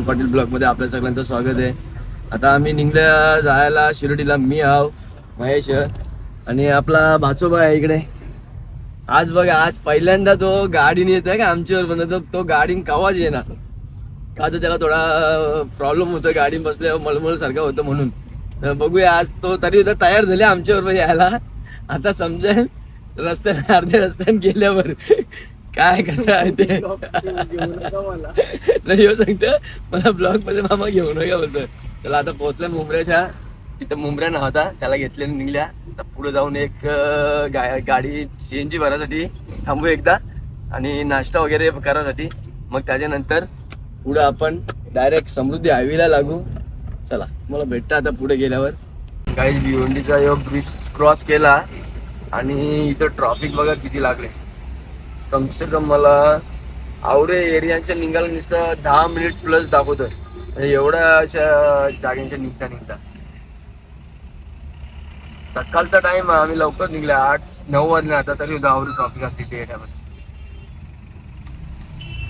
Patil blog मध्ये आपल्या सगळ्यांचं स्वागत आहे. आता आम्ही निघल्या जायला शिर्डीला. मी आहो, महेश आणि आपला भाचोबा आहे इकडे. आज बघा, आज पहिल्यांदा तो गाडीने येत आहे का आमच्यावर बनवतो. तो गाडीने कवाच येणार का, तर त्याला थोडा प्रॉब्लेम होतो गाडी बसल्यावर, मळमळ सारखं होतं म्हणून. तर बघूया आज तो तरी तयार झाले आमच्यावर यायला. आता समजेल रस्त्याने, अर्ध्या रस्त्याने गेल्यावर काय कसं आहे ते. नाही हो, सांगतं मला ब्लॉग मध्ये मामा घेऊ नका बोलतोय. चला आता पोहोचल्या मुंबऱ्याच्या. तिथं मुंबऱ्या नव्हता, त्याला घेतले निघल्या. आता पुढे जाऊन एक गाडी CNG भरासाठी थांबू एकदा आणि नाश्ता वगैरे करायसाठी. मग त्याच्यानंतर पुढे आपण डायरेक्ट समृद्धी हायवेला लागू. चला मला भेटतं आता पुढे गेल्यावर. काही भिवंडीचा योग ब्रिज क्रॉस केला आणि इथं ट्रॉफिक बघा किती लागले. कमसे कम मला आवडे एरियाच्या निघायला नुसतं 10 मिनिट प्लस दाखवतं. एवढ्या अशा जागांच्या निघता सकाळचा टाइम. आम्ही लवकर निघल्या 8-9 वाजले. आता तरी आवडी ट्रॉफिक असते त्या एरियामध्ये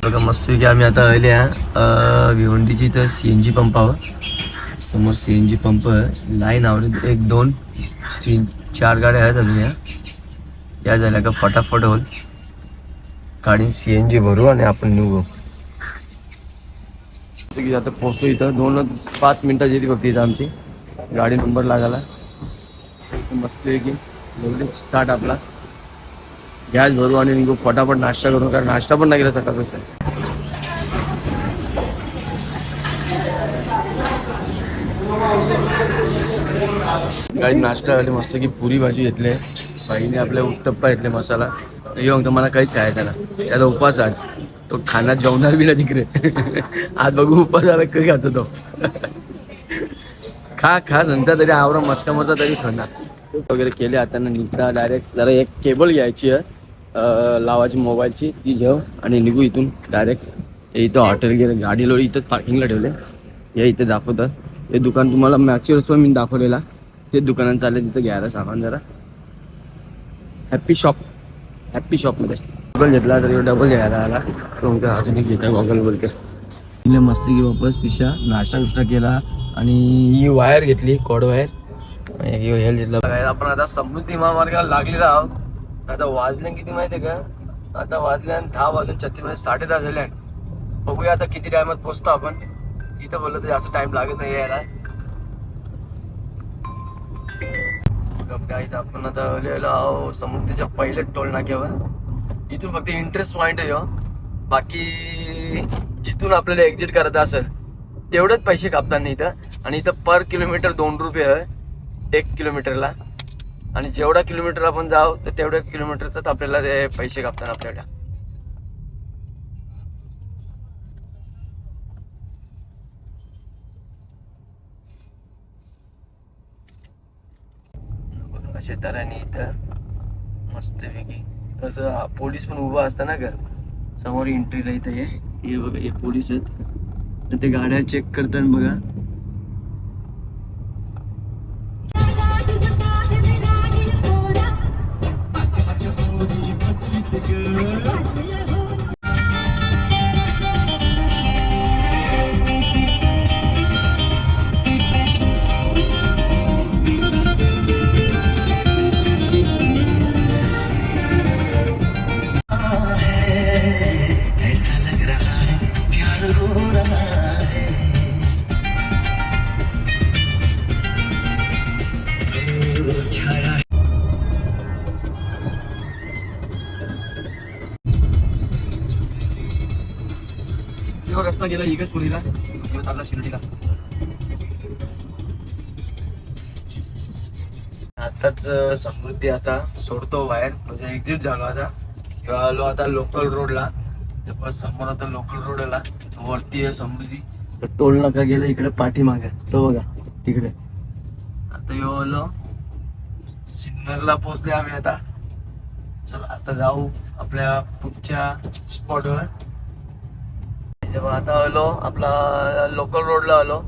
बघा. मस्त की आम्ही आता आल्या भिवंडीची तर CNG पंपावर. समोर CNG पंप लाईन आवडे 1 2 3 4 गाड्या आहेत अजून. या झाल्या का फटाफट होईल. गाडी CNG भरू आणि आपण निघू. आता पोहोचलो इथं 2-5 मिनिटाची येते फक्त इथं आमची गाडी नंबर लागायला. मस्त आहे की स्टार्ट आपला. गॅस भरू आणि निघू फटाफट. नाश्ता करू, कारण नाश्ता पण नाही केला सकाळपासून. काही नाश्ता आले मस्त की पुरी भाजी घेतली. बाईने आपल्या उत्तप्पा घेतले मसाला. येऊन तर मला काहीच खायचं ना, त्याचा उपवास आज. तो खाना जेवणार बी ना तिकडे. आज बघू उपवास आला काही खातो तो. खा नंतर तरी आवरा मस्का मरता तरी खाणार वगैरे केले. आता निघता डायरेक्ट जरा एक केबल घ्यायची आहे लावायची मोबाईलची, ती घेऊ आणि निघू इथून डायरेक्ट. इथं हॉटेल गेले, गाडी लोडी इथंच पार्किंगला ठेवले. हे इथे दाखवतात. हे दुकान तुम्हाला मॅचर्स पण मी दाखवलेला, ते दुकानात चालले तिथं घ्यायला सामान जरा. हॅप्पी शॉपमध्ये गॉगल घेतला तर डबल घ्यायला आला. तो अजून एक घेता गॉगल बोलते. मस्त की वापस दिशा नाश्ता केला आणि ही वायर घेतली, कॉड वायर. हेल घेतलं. आपण आता समृद्धी महामार्गाला लागलेला आहोत. आता वाजले किती माहिती आहे का, आता वाजल्या 10:36 म्हणजे 10:30 झाले. बघूया आता किती टायमात पोहोचतो आपण. इथं बोललं तर जास्त टाइम लागत नाही यायला. गाईज आपण आता आलेलो समृद्धीच्या पहिले टोल नाक्यावर. इथून फक्त इंटरेस्ट पॉइंट आहे. बाकी जिथून आपल्याला एक्झिट करायचं असेल तेवढेच पैसे कापतात नाही इथं. आणि इथं पर किलोमीटर 2 रुपये आहे 1 किलोमीटरला. आणि जेवढा किलोमीटर आपण जाऊ तर तेवढ्या किलोमीटरचाच आपल्याला ते पैसे कापतात आपल्याला. अशा तऱ्हेने इथं मस्तपैकी कसं पोलीस पण उभा असतं ना का समोर एंट्रीला. इथं हे बघा, हे पोलीस आहेत. ते गाड्या चेक करतात बघा. रस्ता गेला इगतपुरीला, चालला शिर्डीला. आताच समृद्धी आता सोडतो बाहेर, म्हणजे एक्झिट झालो आता. किंवा आलो आता लोकल रोडला. बस समोर आता लोकल रोड आला, वरती आहे समृद्धी. टोल नाका गेला इकडे पाठीमागे, तो बघा तिकडे. आता यो आलो सिग्नलला पोहोचले आम्ही आता. चला आता जाऊ आपल्या पुढच्या स्पॉटवर. आता आलो आपला लोकल रोडला आलो.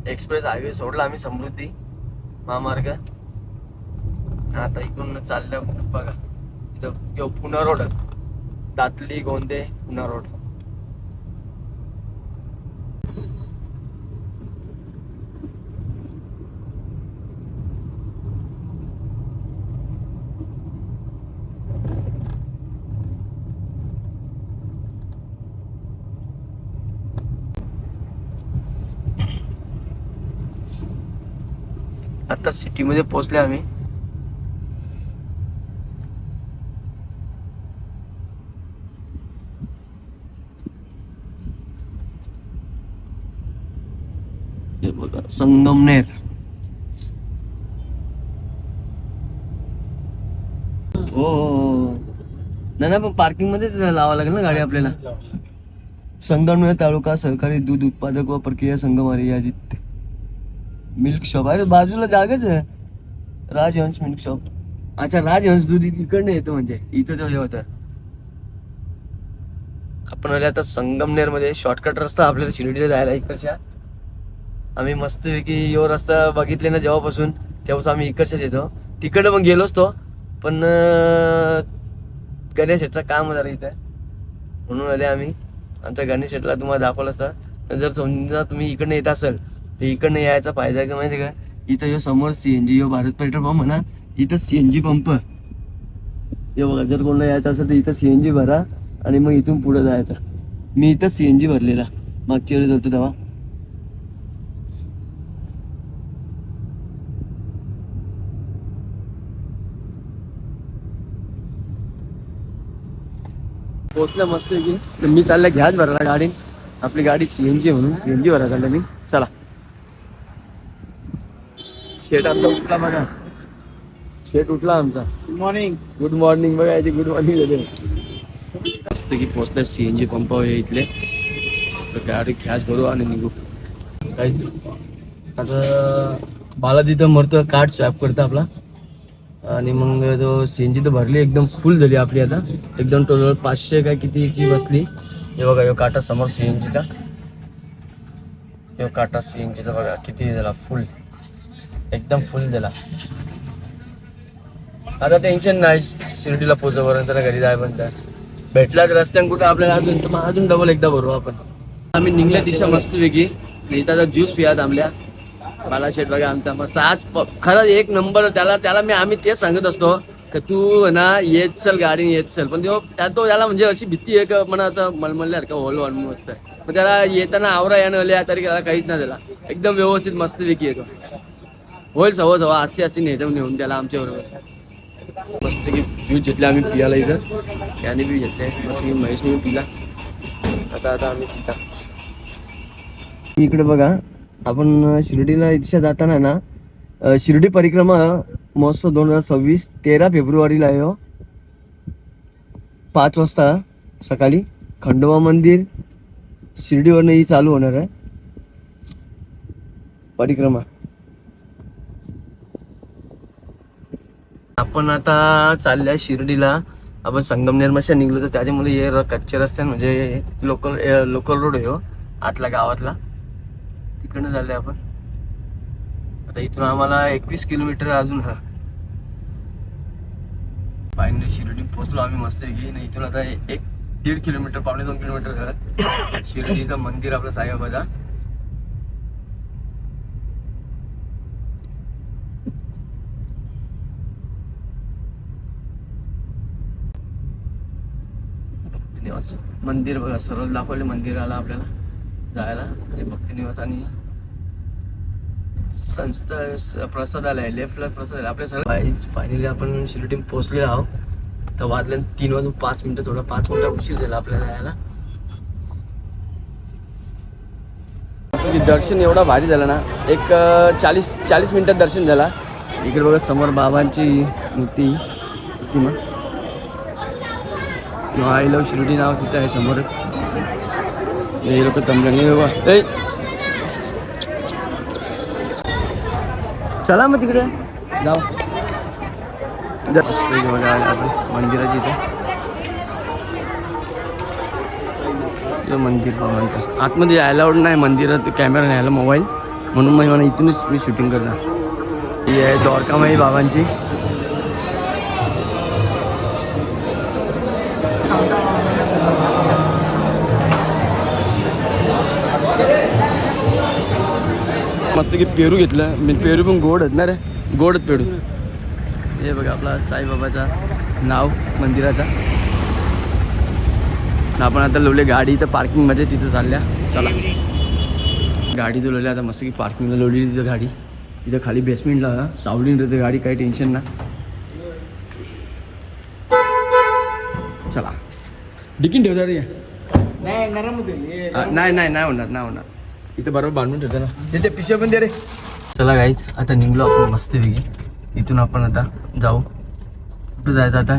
एक्सप्रेस हायवे सोडला आम्ही समृद्धी महामार्ग. आता इकडून चाललं बघा इथं पुणे रोड, दातली गोंदे पुणे रोड. आता सिटीमध्ये पोहोचले आम्ही. हे बघा संगमनेर. हो नाही पण पार्किंग मध्ये लावावं लागेल ना गाडी आपल्याला. संगमनेर तालुका सहकारी दूध उत्पादक व प्रक्रिया संघ मर्यादित मिल्क शॉप आहे बाजूला जागाच आहे. राजहंस मिल्क शॉप. अच्छा राजहंस दूध इकडनं येतो म्हणजे इथं तो हे होतं. आपण आले आता संगमनेर मध्ये. शॉर्टकट रस्ता आपल्याला शिर्डीला जायला इकडच्या. आम्ही मस्तपैकी यो रस्ता बघितले ना जेव्हापासून तेव्हाच आम्ही इकडच्याच येतो. तिकडं मग गेलोच तो पण गणेश शेठचं काम जरा इथं म्हणून आले आम्ही. आमच्या गणेश शेठला तुम्हाला दाखवलं असतं. जर समजा तुम्ही इकडनं येत असेल तर इकडनं यायचा फायदा आहे का माहिती का. इथं यो समोर CNG यो भारत पेट्रोल पंप म्हणा. इथं CNG पंप हे बघा. जर कोणाला यायचं असेल तर इथं CNG भरा आणि मग इथून पुढे जायचं. मी इथं CNG भरलेला मागच्या वेळेस होतो तेव्हा. पोचल्या मस्त की. मी चालल्या घ्याच भरायला गाडी. आपली गाडी CNG म्हणून CNG भरायला चाललं मी. चला. शेट आमचा उठला बघा. शेट उठला आमचा. Good morning. गुड मॉर्निंग बघा. याची गुड मॉर्निंग झाली मस्त की. पोचल्या CNG पंप इथले. तर गाडी घ्याच भरू आणि निघू. काहीच आता मला तिथं मरतं कार्ड स्वॅप करतं आपला आणि मग जो CNG तर भरली एकदम फुल झाली आपली. आता एकदम टोटल 500 काय कितीची बसली. हे बघा यो काटा समोर CNGचा. यो काटा CNGचा बघा किती झाला. फुल एकदम फुल झाला. आता टेन्शन नाही शिर्डीला पोहोचेपर्यंत ना घरी जायपर्यंत. भेटलाच रस्त्यान कुठं आपल्याला अजून तर मग अजून डबल एकदा भरू आपण. आम्ही निघल्या दिशा मस्त वेगळी. इथं ज्यूस पिया थांबल्या. बाला शेठ बघा आमचा मस्त आज खरंच एक नंबर. त्याला आम्ही तेच सांगत असतो की तू ना येत चल गाडी येत चल. पण तो त्याला म्हणजे अशी भीती आहे का म्हणा असं मलमलल्यासारखं होल वाढून मस्त. मग त्याला येताना आवरा यानं आल्या तरी त्याला काहीच नाही त्याला. एकदम व्यवस्थित मस्त वेगळी येतो. होईल सवय सवय अशी नेऊन त्याला आमच्याबरोबर. मस्त की ज्यूस घेतले आम्ही पियाला इथं. त्याने बी घेतले मस्त की. महेशने पिला. आता आम्ही पिता. इकडे बघा आपण शिर्डीला दिशा जाताना ना शिर्डी परिक्रमा महोत्सव 2026 13 फेब्रुवारीला आहे. 5 वाजता सकाळी खंडोबा मंदिर शिर्डीवरनं ही चालू होणार आहे परिक्रमा. आपण आता चालल्या शिर्डीला. आपण संगमनेर मध्ये निघलो तर त्याच्यामुळे हे कच्चे रस्ते म्हणजे लोकल रोड आहे हो आतला गावातला. तिकडनं चालले आपण. आता इथून आम्हाला 21 किलोमीटर अजून. हा फायनली शिर्डी पोहोचलो आम्ही मस्त घे. इथून आता 1-1.5 किलोमीटर 2.5 किलोमीटर शिर्डीचं मंदिर आपलं साईबाबाचा. भक्तिनिवास मंदिर बघा. सरळ दाखवले मंदिराला आपल्याला जायला. म्हणजे भक्तिनिवास आणि संस्था प्रसादालय लेफ्टला प्रसाद आपल्या सगळं. फायनली आपण शिर्डी पोहोचले आहोत. तर वाजले 3:05. थोडा 5 मिनिटं उशीर झाला आपल्याला यायला. दर्शन एवढा भारी झाला ना. एक 40 मिनिटात दर्शन झाला. इकडे बघा समोर बाबांची मूर्ती मग आय लव्ह शिर्डी नाव तिथं आहे समोरच. हे लोक तमलंगे बाबा. चला मग तिकडे जाऊ. बघा आपण मंदिराची इथं मंदिर बाबांचं. आतमध्ये अलाउड नाही मंदिरात कॅमेरा न्यायला मोबाईल म्हणून मग मला इथूनच मी शूटिंग करणार. ही आहे द्वारकामाई बाबांची. मस्त की पेरू घेतलं मी. पेरू पण गोड आहेत ना रे. गोड पेरू. हे बघा आपला साईबाबाचा नाव मंदिराचा. आपण आता लावले गाडी इथं पार्किंगमध्ये. तिथं चालल्या. चला गाडी तुलवली आता मस्त की पार्किंगला लावली तिथं गाडी. इथं खाली बेसमेंटला सावलीन राहते गाडी, काही टेन्शन ना. चला डिकीन ठेवता रे. नाही नाही होणार. इथं बरोबर बांधून ठेवतो ना. तिथे पिशव्या पण दे रे. चला गाईज आता निघलो आपण मस्तपैकी. इथून आपण आता जाऊ. कुठं जायचं आता?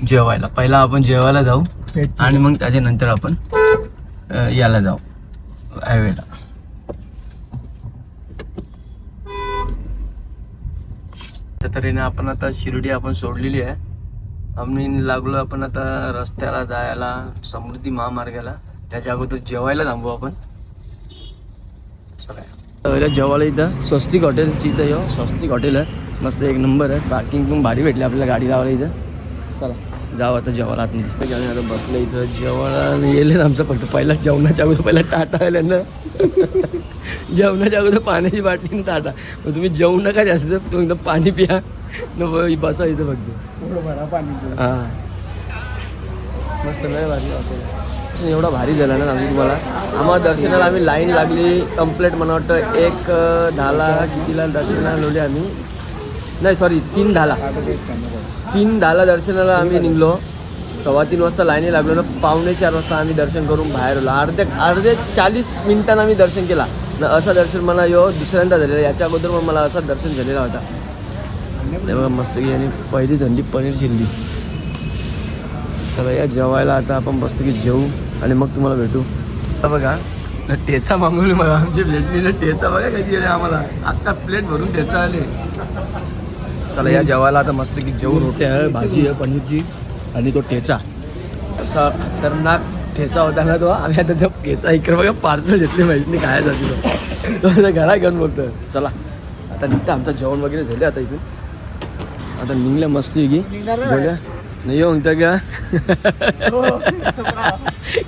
जेवायला. पहिला आपण जेवायला जाऊ आणि मग त्याच्यानंतर आपण याला जाऊ हायवेला. त्या तऱ्हेने आपण आता शिर्डी आपण सोडलेली आहे. आम्ही लागलो आपण आता रस्त्याला जायला समृद्धी महामार्गाला. त्याच्या अगोदर जेवायला थांबू आपण. चला जेवायला इथं स्वस्तिक हॉटेलची इथं येऊ. स्वस्तिक हॉटेल आहे, मस्त एक नंबर आहे. पार्किंग पण भारी भेटली आपल्याला गाडी लावायला इथं. चला जाऊ आता जेवायला आतमध्ये. आता बसलं इथं जेवायला येईल आमचं. फक्त पहिला जेवणाच्या अगोदर पहिला टाटा आल्या ना. जेवणाच्या अगोदर पाण्याची बाटली आणि टाटा. मग तुम्ही जेवू नका जास्त, तुम्ही एकदम पाणी पिया न बसा इथं फक्त. हां मस्त लय भारी हॉटेल. एवढा भारी झाला ना आम्ही तुम्हाला. आम्हाला दर्शनाला आम्ही लाईन लागली कंप्लीट. मला वाटतं 1:10 कितीला दर्शनाला लावले आम्ही. नाही सॉरी 3:10 दर्शनाला आम्ही निघलो. 3:15 वाजता लाईनी लागलो ना. 3:45 वाजता आम्ही दर्शन करून बाहेर आलो. अर्धे 40 मिनिटांना आम्ही दर्शन केला ना. असं दर्शन मला दुसऱ्यांदा झालेलं. याच्या अगोदर मग मला असा दर्शन झालेला होता. बघा मस्त की. आणि पहिली झंडी पनीर चिल्ली. चला या जेवायला आता आपण मस्त की जेवू आणि मग तुम्हाला भेटू. बघा ठेचा मागवली मग आमची प्लेटनी. ठेचा बघा कधी आले आम्हाला. आत्ता प्लेट भरून ठेचा आले. चला या जेवायला आता मस्त की जेवू. रोट्या आहे, भाजी आहे पनीरची आणि तो ठेचा. असा खतरनाक ठेचा होता ना तो. आम्ही आता त्या ठेचा इकडे बघा पार्सल घेतले माहिती नाही खायसाठी. तो आता घरा घेऊन बोलतो. चला आता निघतं. आमचं जेवण वगैरे झाले आता इथून. आता निघल्या मस्ती की जेवल्या नाही येऊ तर का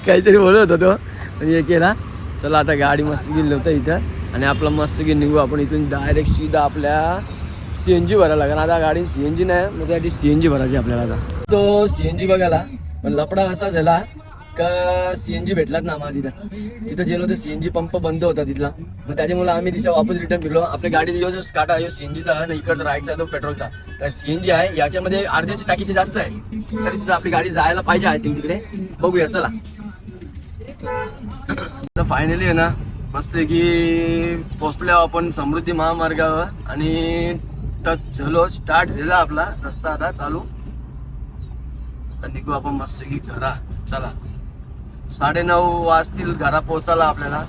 काहीतरी बोलत होता तो पण हे केला. चला आता गाडी मस्त गेली होतं इथं आणि आपला मस्त की निघू आपण इथून. डायरेक्ट सीधा आपल्या CNG भरायला लागेल. आता गाडी CNG नाही मग त्यासाठी CNG भरायची आपल्याला. आता तो CNG बघायला पण लपडा असा झाला का CNG भेटलाच ना आम्हाला. तिथं गेलो तर CNG पंप बंद होता तिथला. मग त्याच्यामुळे आम्ही तिच्या वापस रिटर्न फिरलो. आपल्या गाडीत जो काटा आहे CNGचा आहे ना, इकडचा राईटचा तो पेट्रोलचा. तर CNG आहे याच्यामध्ये अर्ध्याची टाकीची जास्त आहे. तरी सुद्धा आपली गाडी जायला पाहिजे आय थिंक तिकडे. बघूया चला. फायनली आहे ना मस्त की पोचलो आपण समृद्धी महामार्गावर आणि टच झालो. स्टार्ट झाला आपला रस्ता आता चालू. आता निघू आपण मस्त की घरा. चला 9:30 वाजतील घरा पोचायला आपल्याला.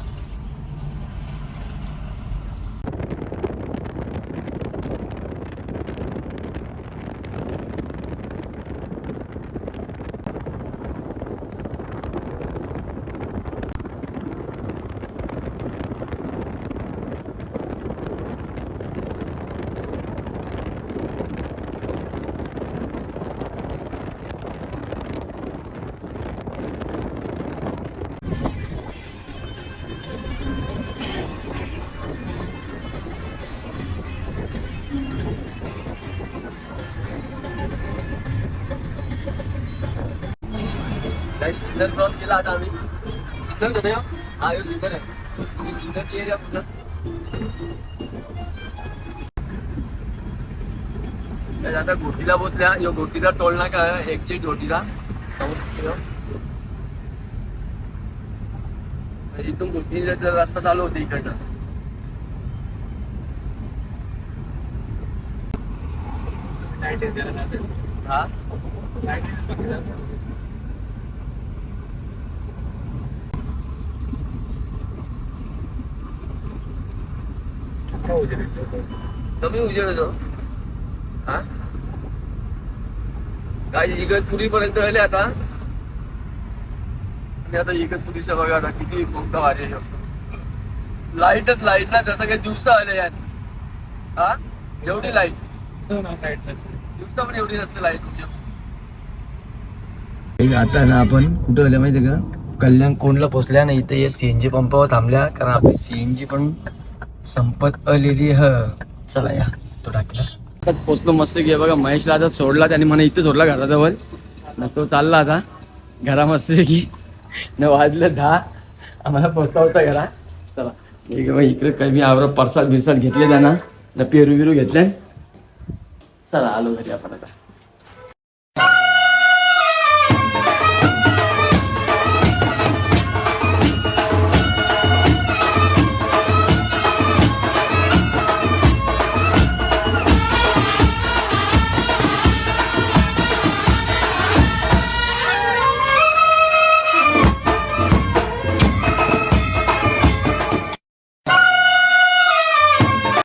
सिग्नल क्रॉस केला आता आम्ही. सिग्नल का हा यो सिग्नल आहे. सिग्नलची एरिया पूर्ण. आता घोटीला पोचल्या. यो घोटीला टोल नाका एक्झिट घोटीला समोर. इथून घोटीला रस्ता चालू होते इकडनं. हा कमी उजेड होतो. हा काय इगतपुरी पर्यंत आले आता. आणि आता इगतपुरीच्या बघा आता किती मोठा भारी आहे. लाईटच लाईट ना. जसं काही दिवसा आले यार. हा एवढी लाईट दिवसा पण एवढी नसते लाईट. आता ना आपण कुठं आल्या माहिती का कल्याण कोणला पोचल्या ना. इथे CNG पंपावर थांबल्या कारण आपली CNG पण संपत आलेली ह. चला या तो टाकला. पोचलो मस्त की. बघा महेशला आता सोडला त्याने मला इथे सोडला घराजवळ. मग तो चालला आता घरा मस्त की. न वाजलं 10 आम्हाला पोचता होता घरा. चला ठीक आहे इकडे काही मी आवरा परसाद बिरसाद घेतले त्यांना पेरू बिरू घेतले चला आलो घरी आपण आता